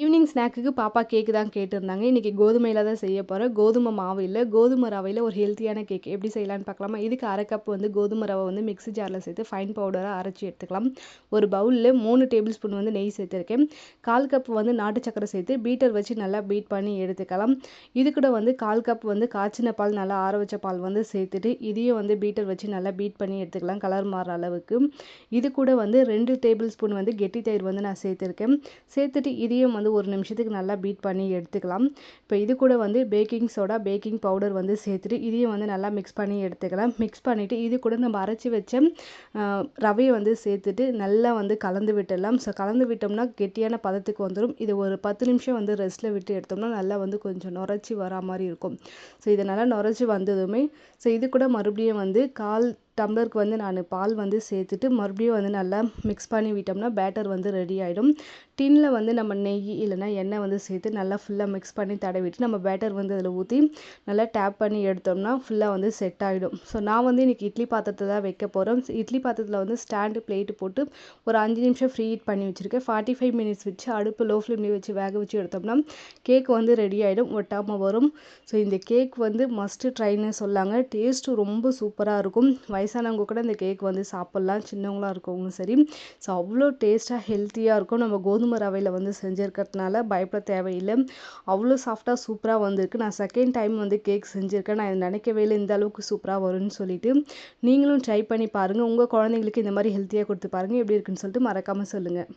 Evening ஸ்நாக்குக்கு பாப்பா கேக்கு தான் கேட்டிருந்தாங்க. இன்னைக்கு கோதுமையில தான் செய்ய போறேன். கோதுமை மாவு இல்ல, கோதுமை ரவையில ஒரு ஹெல்த்தியான கேக் எப்படி செய்யலான்னு பார்க்கலாமா? இதுக்கு 1/2 கப் வந்து கோதுமை ரவை வந்து மிக்ஸி ஜார்ல சேர்த்து ஃபைன் பவுடரா அரைச்சு எடுத்துக்கலாம். ஒரு பவுல்ல 3 டேபிள் ஸ்பூன் வந்து நெய் சேர்த்துருக்கேன். 1/4 கப் வந்து நாட்டு சர்க்கரை சேர்த்து பீட்டர் வச்சு நல்லா பீட் பண்ணி எடுத்துக்கலாம். இது கூட வந்து 1/4 கப் வந்து காய்ச்சின பால், நல்லா ஆற வச்ச பால் வந்து சேர்த்துட்டு இதையும் வந்து பீட்டர் வச்சு நல்லா பீட் பண்ணி எடுத்துக்கலாம், கலர் மாறுற அளவுக்கு. இது கூட வந்து 2 டேபிள் ஸ்பூன் வந்து கெட்டி தயிர் வந்து நான் சேர்த்துருக்கேன். சேர்த்துட்டு இதையும் வந்து 1 நிமிஷத்துக்கு நல்லா பீட் பண்ணி எடுத்துக்கலாம். இப்போ இது கூட வந்து பேக்கிங் சோடா, பேக்கிங் பவுடர் வந்து சேர்த்துட்டு இதையும் வந்து நல்லா மிக்ஸ் பண்ணி எடுத்துக்கலாம். மிக்ஸ் பண்ணிவிட்டு இது கூட நம்ம அரைச்சி வச்ச ரவையை வந்து சேர்த்துட்டு நல்லா வந்து கலந்து விட்டுடலாம். ஸோ கலந்து விட்டோம்னா கெட்டியான பதத்துக்கு வந்துடும். இது ஒரு 10 நிமிஷம் வந்து ரெஸ்ட்டில் விட்டு எடுத்தோம்னா நல்லா வந்து கொஞ்சம் நுரைச்சி வரா மாதிரி இருக்கும். ஸோ இதை நல்லா நுரைச்சி வந்ததுமே ஸோ இது கூட மறுபடியும் வந்து 1/4 டம்ளருக்கு வந்து நான் பால் வந்து சேர்த்துட்டு மறுபடியும் வந்து நல்லா மிக்ஸ் பண்ணி விட்டோம்னா பேட்டர் வந்து ரெடி ஆகிடும். டின்னில் வந்து நம்ம நெய் இல்லைனா எண்ணெய் வந்து சேர்த்து நல்லா ஃபுல்லாக மிக்ஸ் பண்ணி தடவிட்டு நம்ம பேட்டர் வந்து அதில் ஊற்றி நல்லா டேப் பண்ணி எடுத்தோம்னா ஃபுல்லாக வந்து செட் ஆகிடும். ஸோ நான் வந்து இன்றைக்கி இட்லி பாத்திரத்தை தான் வைக்க போகிறோம். இட்லி பாத்திரத்தில் வந்து ஸ்டாண்டு பிளேட்டு போட்டு ஒரு 5 நிமிஷம் ஃப்ரீ ஹீட் பண்ணி வச்சுருக்கேன். 45 மினிட்ஸ் வச்சு அடுப்பு லோ ஃப்ளேம்லேயே வச்சு வேக வச்சு எடுத்தோம்னா கேக் வந்து ரெடி ஆகிடும், ஒட்டாமல் வரும். ஸோ இந்த கேக் வந்து மஸ்ட்டு ட்ரைன்னு சொல்லாங்க. டேஸ்ட்டு ரொம்ப சூப்பராக இருக்கும். வயசானவங்க கூட இந்த கேக் வந்து சாப்பிட்லாம், சின்னவங்களாக இருக்கவங்களும் சரி. ஸோ அவ்வளோ டேஸ்ட்டாக ஹெல்த்தியாக இருக்கும். நம்ம கோதுமை ரவையில் வந்து செஞ்சுருக்கிறதுனால பயப்பட தேவையில்லை. அவ்வளோ சாஃப்டாக சூப்பராக வந்திருக்கு. நான் செகண்ட் டைம் வந்து கேக் செஞ்சுருக்கேன். நான் நினைக்கவே இல்லை இந்த அளவுக்கு சூப்பராக வரும்னு சொல்லிட்டு. நீங்களும் ட்ரை பண்ணி பாருங்கள். உங்கள் குழந்தைங்களுக்கு இந்த மாதிரி ஹெல்த்தியாக கொடுத்து பாருங்கள். எப்படி இருக்குன்னு சொல்லிட்டு மறக்காமல் சொல்லுங்கள்.